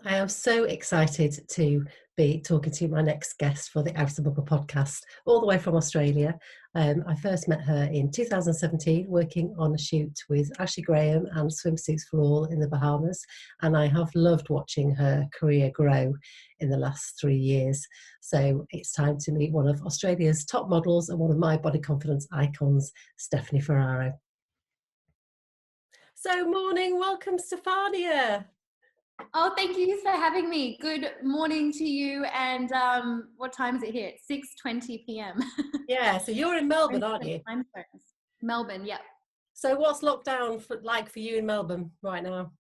I am so excited to be talking to my next guest for the Out of the Bubble podcast, all the way from Australia. I first met her in 2017, working on a shoot with Ashley Graham and Swimsuits for All in the Bahamas, and I have loved watching her career grow in the last 3 years. So it's time to meet one of Australia's top models and one of my body confidence icons, Stefania Ferrario. So morning, welcome Stefania. Oh, thank you for having me. Good morning to you. And what time is it here? 6:20 p.m. Yeah, so you're in Melbourne, aren't you? Melbourne, yeah. So what's lockdown like for you in Melbourne right now?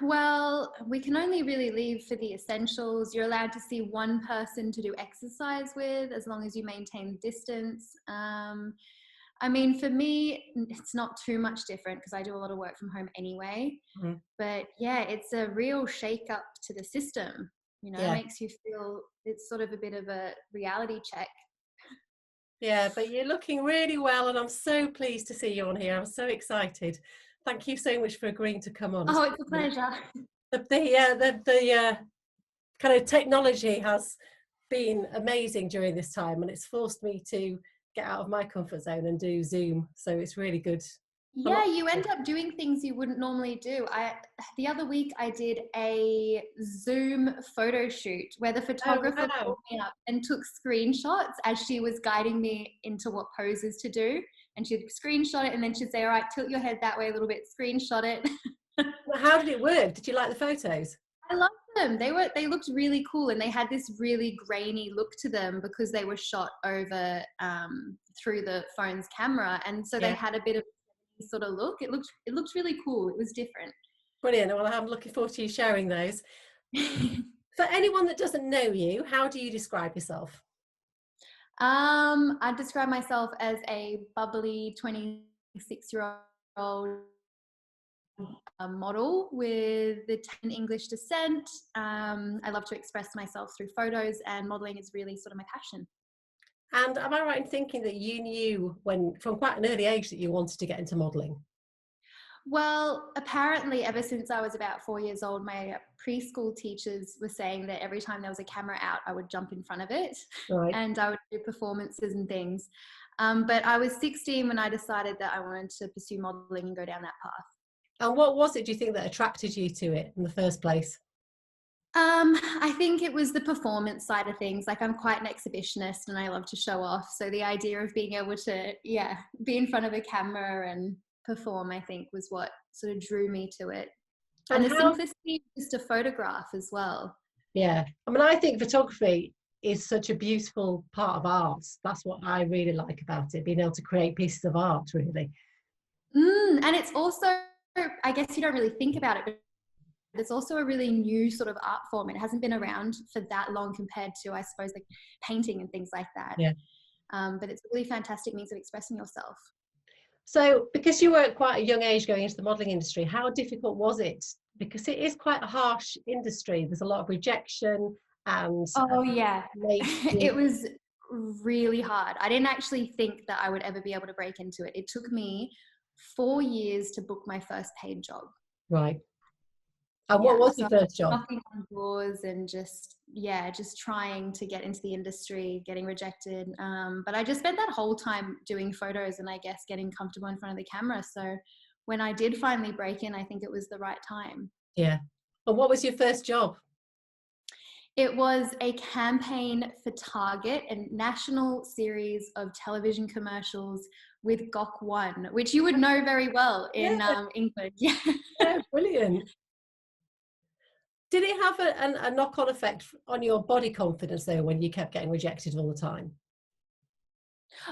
Well, we can only really leave for the essentials. You're allowed to see one person to do exercise with as long as you maintain distance. I mean, for me, it's not too much different because I do a lot of work from home anyway. Mm. But yeah, it's a real shake up to the system. It makes you feel it's sort of a bit of a reality check. Yeah, but you're looking really well, and I'm so pleased to see you on here. I'm so excited. Thank you so much for agreeing to come on. Oh, it's a pleasure. The kind of technology has been amazing during this time, and it's forced me to get out of my comfort zone and do Zoom. So it's really good. Yeah, you end up doing things you wouldn't normally do. The other week I did a Zoom photo shoot where the photographer called me up and took screenshots as she was guiding me into what poses to do. And she'd screenshot it and then she'd say, all right, tilt your head that way a little bit, screenshot it. How did it work? Did you like the photos? I loved them. They looked really cool, and they had this really grainy look to them because they were shot over through the phone's camera. And so they had a bit of sort of look. It looked really cool. It was different. Brilliant. Well, I'm looking forward to you sharing those. For anyone that doesn't know you, how do you describe yourself? I describe myself as a bubbly 26-year-old model with Italian English descent. I love to express myself through photos, and modeling is really sort of my passion. And am I right in thinking that you knew from quite an early age that you wanted to get into modelling? Well, apparently ever since I was about 4 years old, my preschool teachers were saying that every time there was a camera out, I would jump in front of it. Right. And I would do performances and things. But I was 16 when I decided that I wanted to pursue modelling and go down that path. And what was it, do you think, that attracted you to it in the first place? I think it was the performance side of things. Like, I'm quite an exhibitionist and I love to show off. So the idea of being able to, be in front of a camera and perform, I think, was what sort of drew me to it. And the simplicity just to photograph as well. Yeah. I mean, I think photography is such a beautiful part of art. That's what I really like about it, being able to create pieces of art, really. And it's also, I guess you don't really think about it, but it's also a really new sort of art form. It hasn't been around for that long compared to, I suppose, like painting and things like that. Yeah. But it's a really fantastic means of expressing yourself. So because you were at quite a young age going into the modelling industry, how difficult was it? Because it is quite a harsh industry. There's a lot of rejection and... Oh, yeah. It was really hard. I didn't actually think that I would ever be able to break into it. It took me 4 years to book my first paid job. Right. And what was your first job? Knocking on doors and just trying to get into the industry, getting rejected. But I just spent that whole time doing photos and I guess getting comfortable in front of the camera. So when I did finally break in, I think it was the right time. Yeah. And what was your first job? It was a campaign for Target, a national series of television commercials with GOK1, which you would know very well in England. Yeah. Yeah, brilliant. Did it have a knock-on effect on your body confidence though when you kept getting rejected all the time?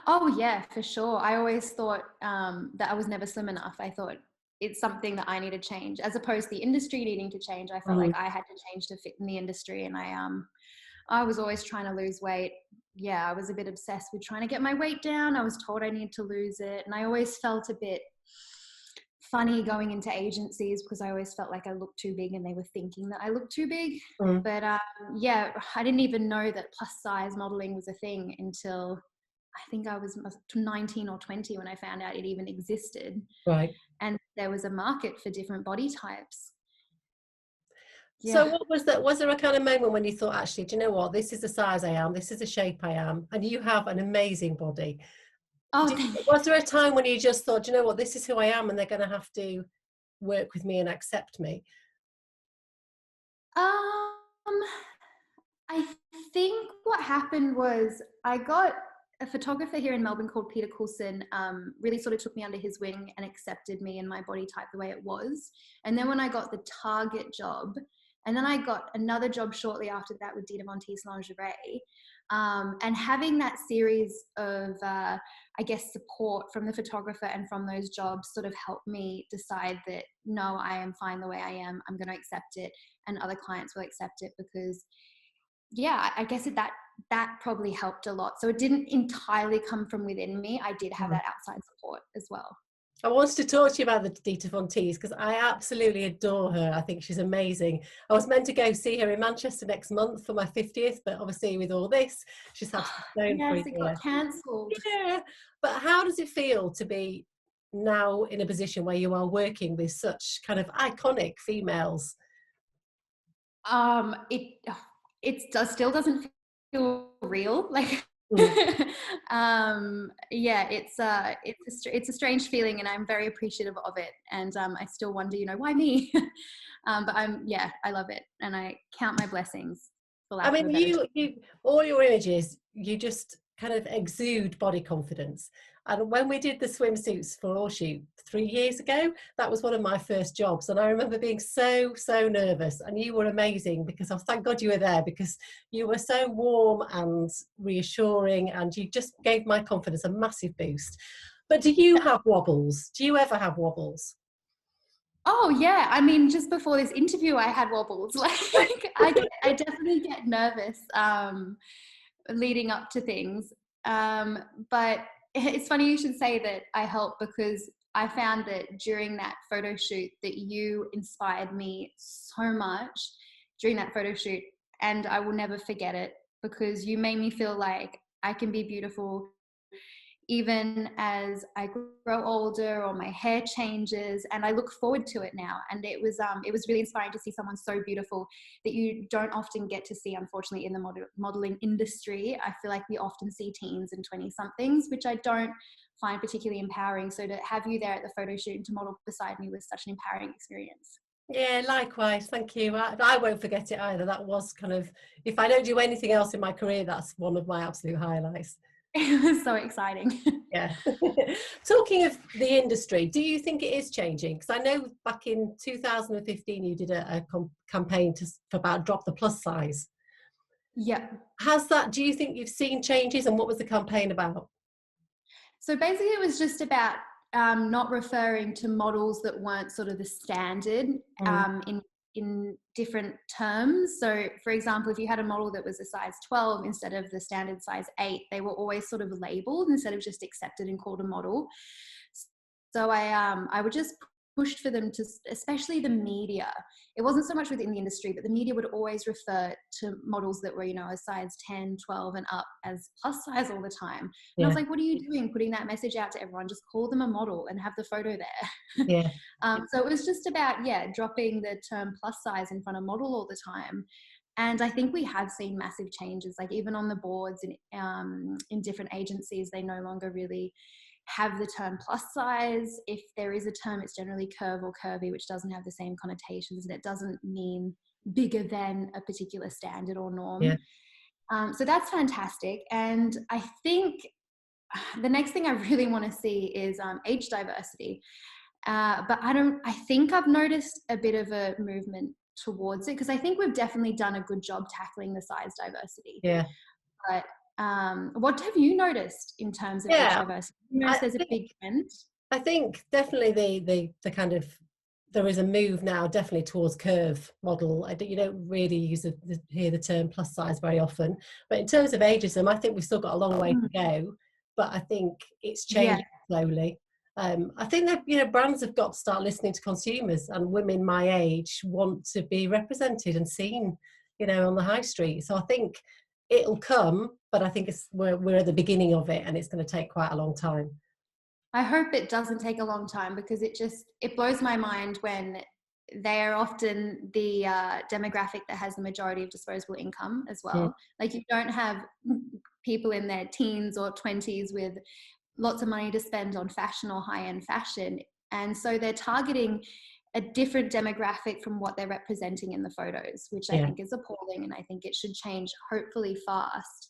Oh yeah, for sure. I always thought that I was never slim enough. I thought it's something that I need to change, as opposed to the industry needing to change. I felt like I had to change to fit in the industry, and I was always trying to lose weight. Yeah, I was a bit obsessed with trying to get my weight down. I was told I needed to lose it, and I always felt a bit funny going into agencies because I always felt like I looked too big and they were thinking that I looked too big. But I didn't even know that plus size modeling was a thing until I think I was 19 or 20 when I found out it even existed. Right. And there was a market for different body types. Yeah. So what was that? Was there a kind of moment when you thought, actually, do you know what? This is the size I am. This is the shape I am. And you have an amazing body. Oh, Did, was there a time when you just thought, do you know what? This is who I am, and they're going to have to work with me and accept me? um, I think what happened was I got a photographer here in Melbourne called Peter Coulson, really sort of took me under his wing and accepted me and my body type the way it was. And then when I got the Target job, and then I got another job shortly after that with Dita Von Teese Lingerie, and having that series of, I guess, support from the photographer and from those jobs sort of helped me decide that, no, I am fine the way I am. I'm going to accept it, and other clients will accept it because, yeah, I guess that probably helped a lot. So it didn't entirely come from within me. I did have Mm. that outside support as well. I wanted to talk to you about the Dita Von Teese because I absolutely adore her. I think she's amazing. I was meant to go see her in Manchester next month for my 50th, but obviously with all this, she's had to postpone for Yes, a it year. got cancelled. Yeah, but how does it feel to be now in a position where you are working with such kind of iconic females? It still doesn't feel real. Like, Mm. yeah, it's a strange feeling, and I'm very appreciative of it. And I still wonder, why me? But yeah, I love it, and I count my blessings, for I lack of a mean, better term. you, all your images, you just kind of exude body confidence. And when we did the swimsuits for All Shoot 3 years ago, that was one of my first jobs. And I remember being so, so nervous. And you were amazing because I thank God you were there because you were so warm and reassuring, and you just gave my confidence a massive boost. But do you have wobbles? Do you ever have wobbles? Oh yeah, I mean, just before this interview, I had wobbles. Like, I definitely get nervous leading up to things. But it's funny you should say that I help, because I found that during that photo shoot that you inspired me so much during that photo shoot, and I will never forget it, because you made me feel like I can be beautiful even as I grow older or my hair changes, and I look forward to it now. And it was really inspiring to see someone so beautiful that you don't often get to see, unfortunately, in the modeling industry. I feel like we often see teens and 20-somethings, which I don't find particularly empowering. So to have you there at the photo shoot and to model beside me was such an empowering experience. Yeah, likewise. Thank you. I won't forget it either. That was kind of, if I don't do anything else in my career, that's one of my absolute highlights. It was so exciting. Yeah. Talking of the industry, do you think it is changing? Because I know back in 2015 you did a campaign about drop the plus size. Yeah. Has that, do you think you've seen changes, and what was the campaign about? So basically, it was just about not referring to models that weren't sort of the standard Mm. in different terms. So, for example, if you had a model that was a size 12 instead of the standard size 8, they were always sort of labeled instead of just accepted and called a model. So I would just pushed for them to, especially the media. It wasn't so much within the industry, but the media would always refer to models that were, a size 10, 12 and up as plus size all the time. And I was Yeah, like, what are you doing putting that message out to everyone? Just call them a model and have the photo there. yeah, So it was just about, dropping the term plus size in front of model all the time. And I think we have seen massive changes, like even on the boards in different agencies, they no longer really have the term plus size. If there is a term, it's generally curve or curvy, which doesn't have the same connotations, and it doesn't mean bigger than a particular standard or norm. yeah. So that's fantastic. And I think the next thing I really want to see is age diversity. But I think I've noticed a bit of a movement towards it, because I think we've definitely done a good job tackling the size diversity. Yeah. But what have you noticed in terms of age Yeah. diversity? You notice I there's a think big trend? I think definitely the kind of, there is a move now definitely towards curve model. You don't really hear the term plus size very often, but in terms of ageism, I think we've still got a long way to go. But I think it's Yeah, changing slowly. I think that brands have got to start listening to consumers, and women my age want to be represented and seen, on the high street. So I think it'll come, but I think we're at the beginning of it, and it's going to take quite a long time. I hope it doesn't take a long time, because it blows my mind when they're often the demographic that has the majority of disposable income as well. Like, you don't have people in their teens or 20s with lots of money to spend on fashion or high-end fashion. And so they're targeting a different demographic from what they're representing in the photos, which I think is appalling, and I think it should change hopefully fast.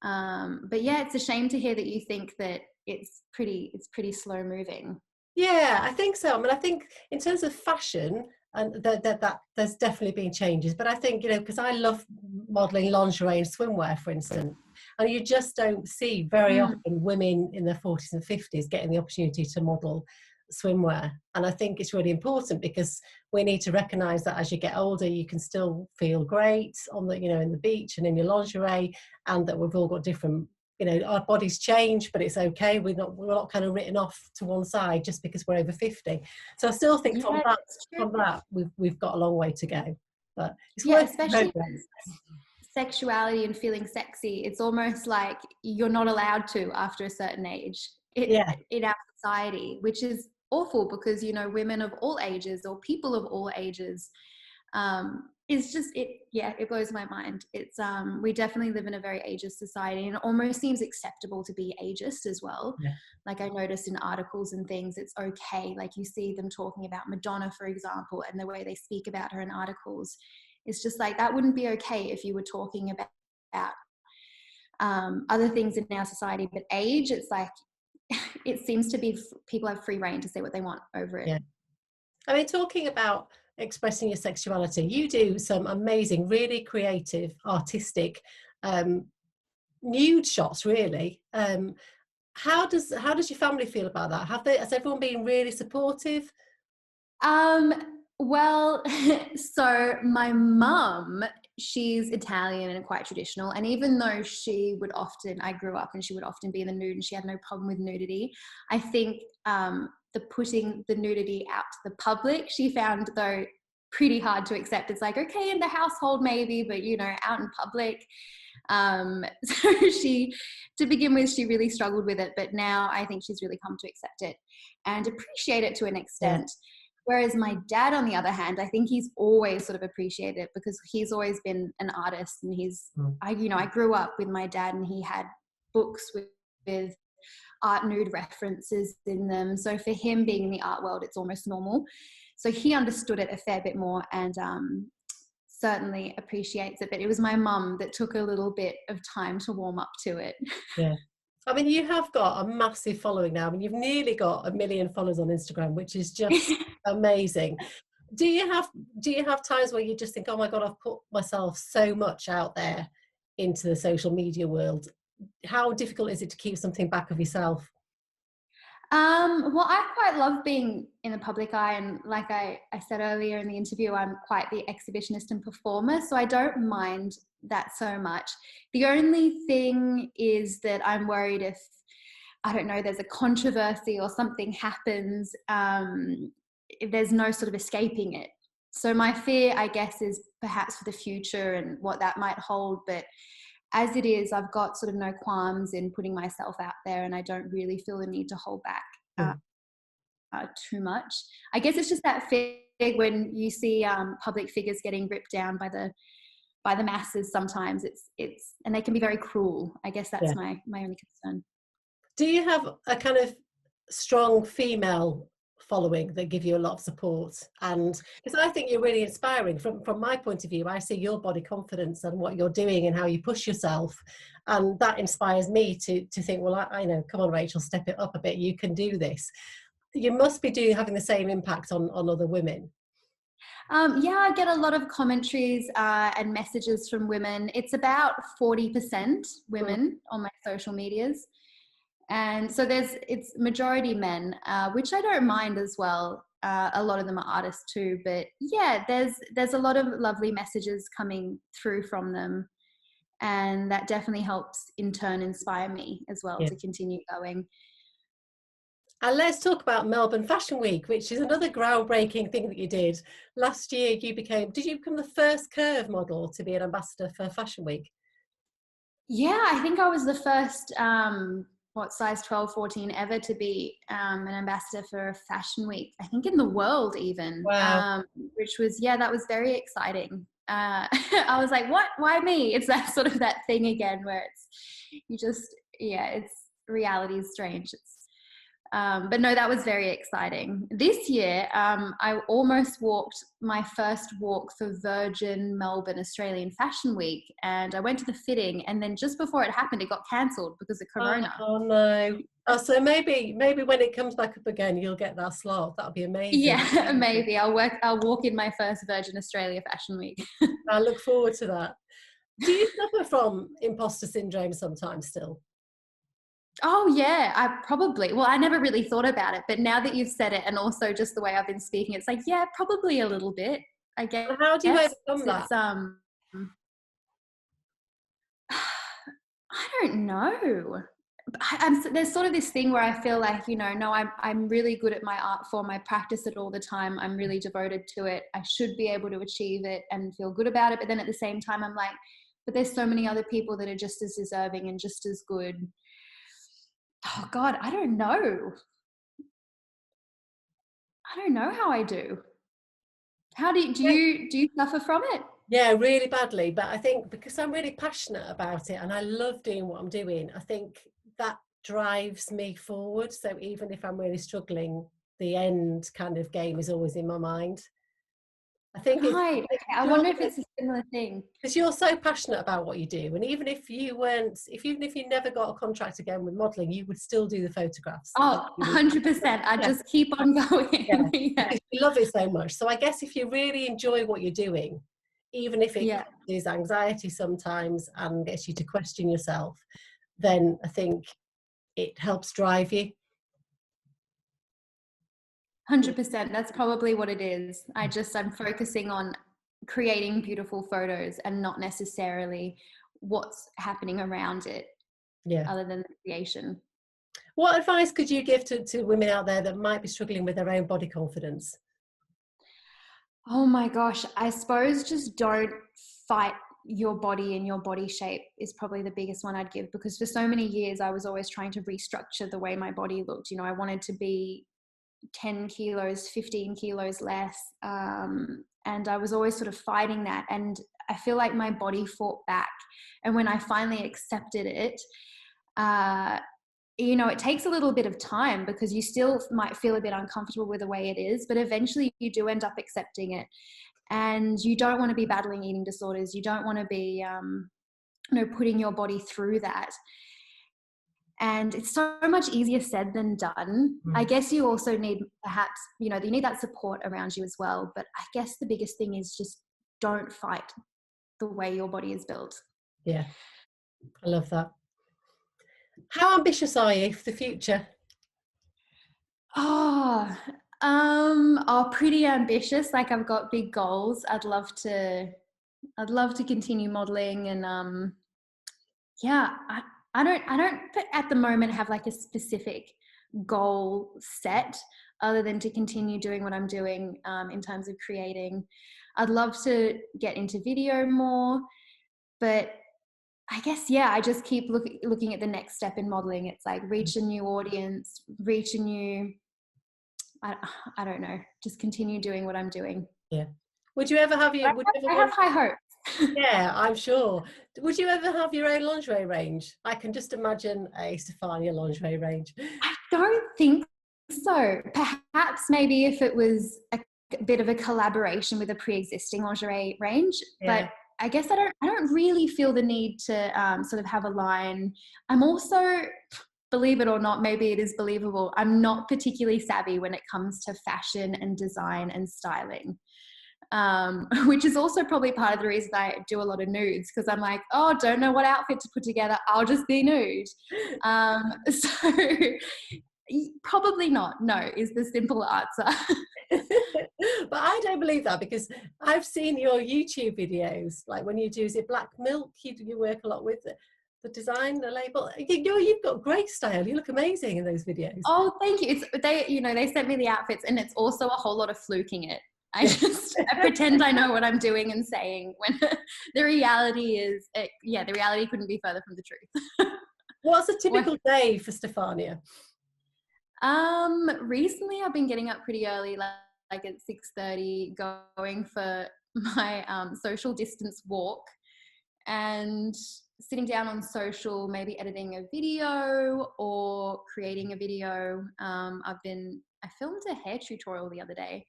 But yeah, it's a shame to hear that you think that it's pretty slow moving. Yeah, I think so. I mean, I think in terms of fashion, and that there's definitely been changes. But I think, because I love modelling lingerie and swimwear, for instance, and you just don't see very often women in their 40s and 50s getting the opportunity to model swimwear. And I think it's really important, because we need to recognise that as you get older, you can still feel great on the, in the beach and in your lingerie, and that we've all got different, our bodies change, but it's okay. We're not kind of written off to one side just because we're over 50. So I still think from that we've got a long way to go. But it's especially sexuality and feeling sexy. It's almost like you're not allowed to after a certain age in our society, which is awful, because women of all ages, or people of all ages, is just it blows my mind. It's we definitely live in a very ageist society, and it almost seems acceptable to be ageist as well. Like, I noticed in articles and things, it's okay. Like, you see them talking about Madonna, for example, and the way they speak about her in articles, it's just like, that wouldn't be okay if you were talking about other things in our society. But age, it's like it seems to be people have free reign to say what they want over it. I mean, talking about expressing your sexuality, you do some amazing, really creative, artistic nude shots, really. How does your family feel about that? Has everyone been really supportive? Well, so my mum, she's Italian and quite traditional, and even though I grew up and she would often be in the nude, and she had no problem with nudity, I think the putting the nudity out to the public, she found, though, pretty hard to accept. It's like, okay, in the household maybe, but out in public. So to begin with, she really struggled with it, but now I think she's really come to accept it and appreciate it to an extent. Whereas my dad, on the other hand, I think he's always sort of appreciated it, because he's always been an artist, and I grew up with my dad, and he had books with art nude references in them. So for him, being in the art world, it's almost normal. So he understood it a fair bit more, and certainly appreciates it. But it was my mum that took a little bit of time to warm up to it. Yeah. I mean, you have got a massive following now. I mean, you've nearly got 1 million followers on Instagram, which is just amazing. Do you have times where you just think, oh my God, I've put myself so much out there into the social media world? How difficult is it to keep something back of yourself? Well, I quite love being in the public eye, and like I said earlier in the interview, I'm quite the exhibitionist and performer, so I don't mind that so much. The only thing is that I'm worried if, I don't know, there's a controversy or something happens, if there's no sort of escaping it. So my fear, I guess, is perhaps for the future and what that might hold, but as it is, I've got sort of no qualms in putting myself out there, and I don't really feel the need to hold back too much. I guess it's just that fear when you see public figures getting ripped down by the masses. Sometimes it's and they can be very cruel. I guess that's my only concern. Do you have a kind of strong female following that give you a lot of support? And because I think you're really inspiring from my point of view, I see your body confidence and what you're doing and how you push yourself, and that inspires me to think, well, I know, come on Rachel, step it up a bit, you can do this. You must be having the same impact on other women. I get a lot of commentaries and messages from women. It's about 40% women on my social medias. And so it's majority men, which I don't mind as well. A lot of them are artists too, but yeah, there's a lot of lovely messages coming through from them, and that definitely helps in turn inspire me as well to continue going. And let's talk about Melbourne Fashion Week, which is another groundbreaking thing that you did. Last year, did you become the first curve model to be an ambassador for Fashion Week? Yeah, I think I was the first size 12, 14 ever to be an ambassador for a fashion week, I think in the world even. Wow. Which was, that was very exciting. I was like, what? Why me? It's that sort of that thing again where it's reality is strange. But no, that was very exciting. This year, I almost walked my first walk for Virgin Melbourne Australian Fashion Week, and I went to the fitting, and then just before it happened, it got cancelled because of Corona. Oh no. Oh, so maybe when it comes back up again, you'll get that slot. That'll be amazing. Yeah, maybe I'll walk in my first Virgin Australia Fashion Week. I look forward to that. Do you suffer from imposter syndrome sometimes still? Oh yeah, I never really thought about it, but now that you've said it, and also just the way I've been speaking, it's like, yeah, probably a little bit, I guess. How do you overcome that? I don't know. There's sort of this thing where I feel like, no, I'm really good at my art form. I practice it all the time. I'm really devoted to it. I should be able to achieve it and feel good about it. But then at the same time, I'm like, but there's so many other people that are just as deserving and just as good. Oh God, I don't know. I don't know how I do. How do you suffer from it? Yeah, really badly. But I think because I'm really passionate about it and I love doing what I'm doing, I think that drives me forward. So even if I'm really struggling, the end kind of game is always in my mind. I think right. I wonder if it's a similar thing. Because you're so passionate about what you do, and even if you never got a contract again with modelling, you would still do the photographs. Oh, 100%. I just keep on going. Yeah. Yeah. Because you love it so much. So I guess if you really enjoy what you're doing, even if it causes anxiety sometimes and gets you to question yourself, then I think it helps drive you. 100%. That's probably what it is. I'm focusing on creating beautiful photos and not necessarily what's happening around it, other than the creation. What advice could you give to women out there that might be struggling with their own body confidence? Oh my gosh, I suppose just don't fight your body and your body shape is probably the biggest one I'd give, because for so many years I was always trying to restructure the way my body looked. I wanted to be 10 kilos, 15 kilos less. And I was always sort of fighting that. And I feel like my body fought back. And when I finally accepted it, it takes a little bit of time because you still might feel a bit uncomfortable with the way it is, but eventually you do end up accepting it. And you don't want to be battling eating disorders. You don't want to be, putting your body through that. And it's so much easier said than done. I guess you also need perhaps, you need that support around you as well. But I guess the biggest thing is just don't fight the way your body is built. Yeah, I love that. How ambitious are you for the future? Pretty ambitious. Like I've got big goals. I'd love to continue modeling and I don't at the moment have like a specific goal set other than to continue doing what I'm doing in terms of creating. I'd love to get into video more, but I guess, I just keep looking at the next step in modeling. It's like reach a new audience, I don't know, just continue doing what I'm doing. Yeah. Would you ever have I have high hopes. Yeah, I'm sure. Would you ever have your own lingerie range? I can just imagine a Stefania lingerie range. I don't think so. Perhaps maybe if it was a bit of a collaboration with a pre-existing lingerie range, but I guess I don't really feel the need to sort of have a line. I'm also, believe it or not, maybe it is believable, I'm not particularly savvy when it comes to fashion and design and styling. Which is also probably part of the reason I do a lot of nudes, because I'm like, don't know what outfit to put together, I'll just be nude. So probably not, no, is the simple answer. But I don't believe that, because I've seen your YouTube videos, like when you do, is it black milk, you work a lot with the design, the label. You've got great style, you look amazing in those videos. Oh, thank you. They sent me the outfits, and it's also a whole lot of fluking it. I pretend I know what I'm doing and saying, when the reality is, the reality couldn't be further from the truth. What's a typical day for Stefania? Recently I've been getting up pretty early, like at 6:30, going for my social distance walk and sitting down on social, maybe editing a video or creating a video. I filmed a hair tutorial the other day.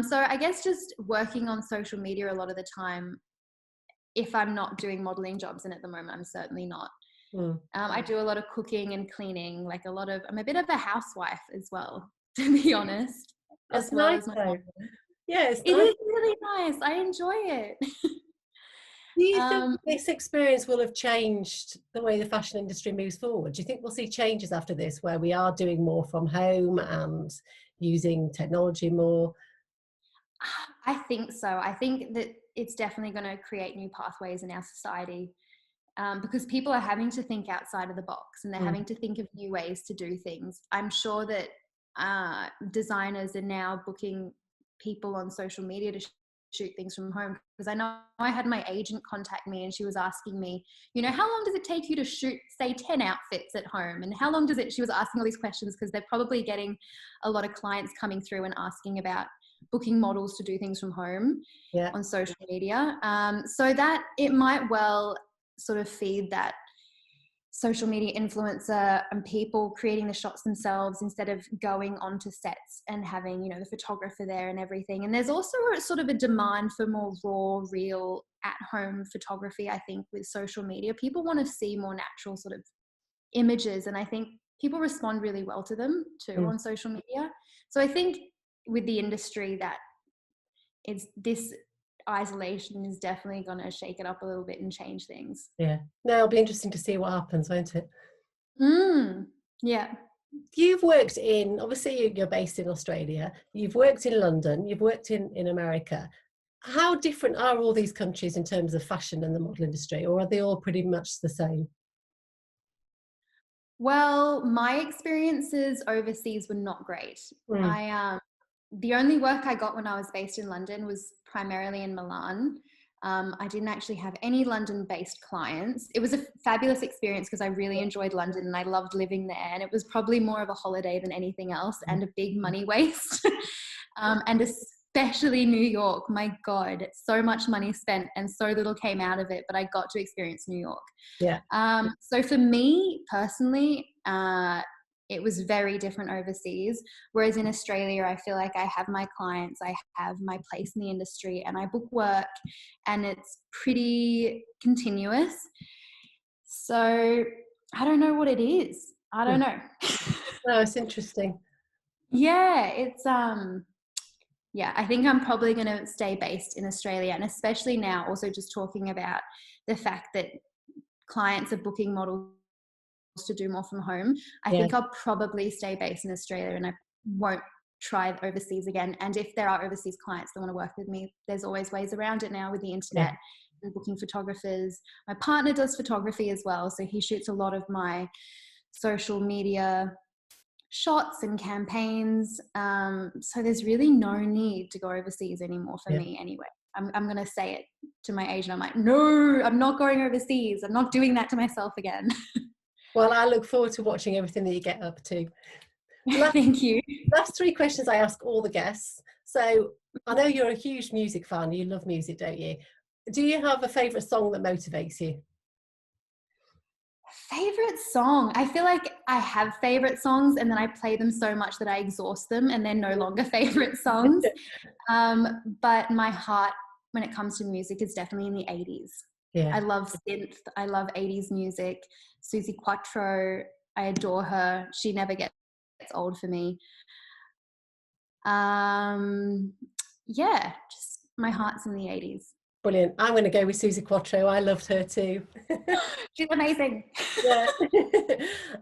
So I guess just working on social media a lot of the time, if I'm not doing modeling jobs, and at the moment I'm certainly not. I do a lot of cooking and cleaning, like I'm a bit of a housewife as well, to be honest, That's as well nice as my though. mom. Yeah, it's It nice. is really nice. I enjoy it. Do you think this experience will have changed the way the fashion industry moves forward? Do you think we'll see changes after this where we are doing more from home and using technology more? I think so. I think that it's definitely going to create new pathways in our society, because people are having to think outside of the box and they're having to think of new ways to do things. I'm sure that designers are now booking people on social media to shoot things from home, because I know I had my agent contact me and she was asking me, how long does it take you to shoot, say, 10 outfits at home? And how long she was asking all these questions because they're probably getting a lot of clients coming through and asking about booking models to do things from home on social media. So that it might well sort of feed that social media influencer and people creating the shots themselves instead of going onto sets and having, the photographer there and everything. And there's also a sort of a demand for more raw, real, at-home photography, I think, with social media. People want to see more natural sort of images, and I think people respond really well to them too on social media. So I think with the industry that this isolation is definitely going to shake it up a little bit and change things. Yeah. No, it'll be interesting to see what happens, won't it? Yeah. You've worked obviously you're based in Australia, you've worked in London, you've worked in America. How different are all these countries in terms of fashion and the model industry, or are they all pretty much the same? Well, my experiences overseas were not great. The only work I got when I was based in London was primarily in Milan. I didn't actually have any London-based clients. It was a fabulous experience because I really enjoyed London and I loved living there. And it was probably more of a holiday than anything else and a big money waste. And especially New York. My God, so much money spent and so little came out of it, but I got to experience New York. Yeah. So for me personally, it was very different overseas. Whereas in Australia, I feel like I have my clients, I have my place in the industry, and I book work, and it's pretty continuous. So I don't know what it is. I don't know. No, it's interesting. Yeah, it's I think I'm probably going to stay based in Australia, and especially now, also just talking about the fact that clients are booking models to do more from home. I think I'll probably stay based in Australia and I won't try overseas again. And if there are overseas clients that want to work with me, there's always ways around it now with the internet and booking photographers. My partner does photography as well, so he shoots a lot of my social media shots and campaigns. So there's really no need to go overseas anymore for me anyway. I'm going to say it to my agent. I'm like, no, I'm not going overseas. I'm not doing that to myself again. Well, I look forward to watching everything that you get up to. Thank you. Last three questions I ask all the guests. So I know you're a huge music fan. You love music, don't you? Do you have a favourite song that motivates you? Favorite song? I feel like I have favorite songs and then I play them so much that I exhaust them and they're no longer favorite songs. But my heart, when it comes to music, is definitely in the 80s. I love synth. I love 80s music. Suzi Quatro, I adore her. She never gets old for me. Just my heart's in the 80s. Brilliant. I'm going to go with Suzi Quatro. I loved her too. She's amazing. Yeah.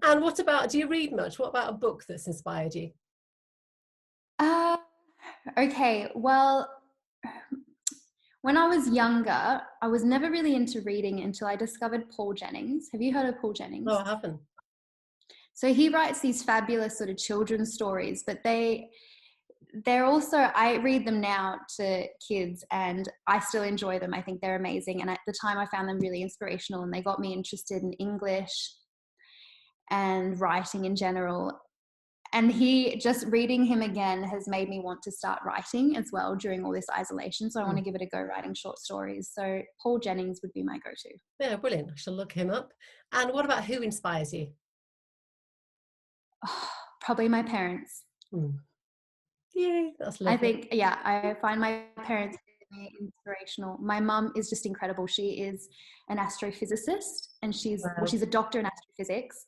And what about, do you read much? What about a book that's inspired you? Okay, well, when I was younger, I was never really into reading until I discovered Paul Jennings. Have you heard of Paul Jennings? No, I haven't. So he writes these fabulous sort of children's stories, but they're also, I read them now to kids and I still enjoy them. I think they're amazing. And at the time I found them really inspirational and they got me interested in English. and writing in general. And he, just reading him again has made me want to start writing as well during all this isolation. So I want to give it a go writing short stories. So Paul Jennings would be my go-to. Yeah, brilliant. I shall look him up. And what about who inspires you? Oh, probably my parents. Yay, that's lovely. I think, yeah, I find my parents really inspirational. My mum is just incredible. She is an astrophysicist, and she's a doctor in astrophysics.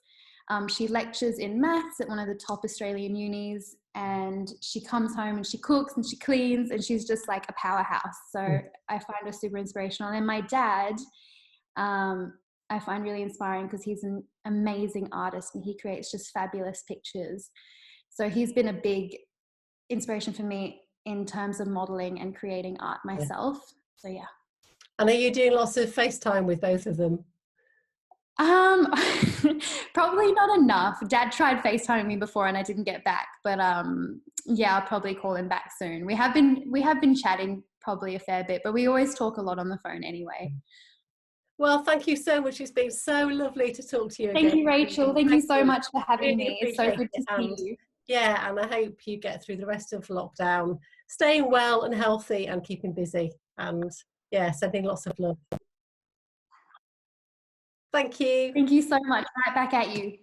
She lectures in maths at one of the top Australian unis, and she comes home and she cooks and she cleans, and she's just like a powerhouse. So I find her super inspirational. And my dad, I find really inspiring because he's an amazing artist and he creates just fabulous pictures. So he's been a big inspiration for me in terms of modeling and creating art myself. So yeah. And are you doing lots of FaceTime with both of them? Probably not enough. Dad tried FaceTiming me before and I didn't get back, but yeah, I'll probably call him back soon. We have been chatting probably a fair bit, but we always talk a lot on the phone anyway. Well, thank you so much. It's been so lovely to talk to you again. Thank you, Rachel. Thank you so much for having me. It's so good to see you. Yeah, and I hope you get through the rest of lockdown, staying well and healthy and keeping busy. And yeah, sending lots of love. Thank you. Thank you so much. Right back at you.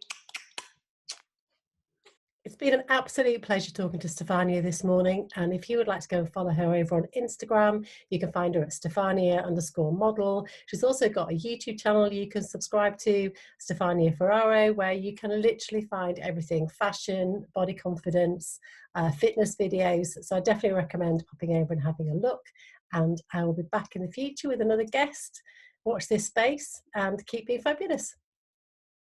It's been an absolute pleasure talking to Stefania this morning. And if you would like to go and follow her over on Instagram, you can find her at Stefania_model. She's also got a YouTube channel you can subscribe to, Stefania Ferrario, where you can literally find everything: fashion, body confidence, fitness videos. So I definitely recommend popping over and having a look. And I will be back in the future with another guest. Watch this space and keep being fabulous.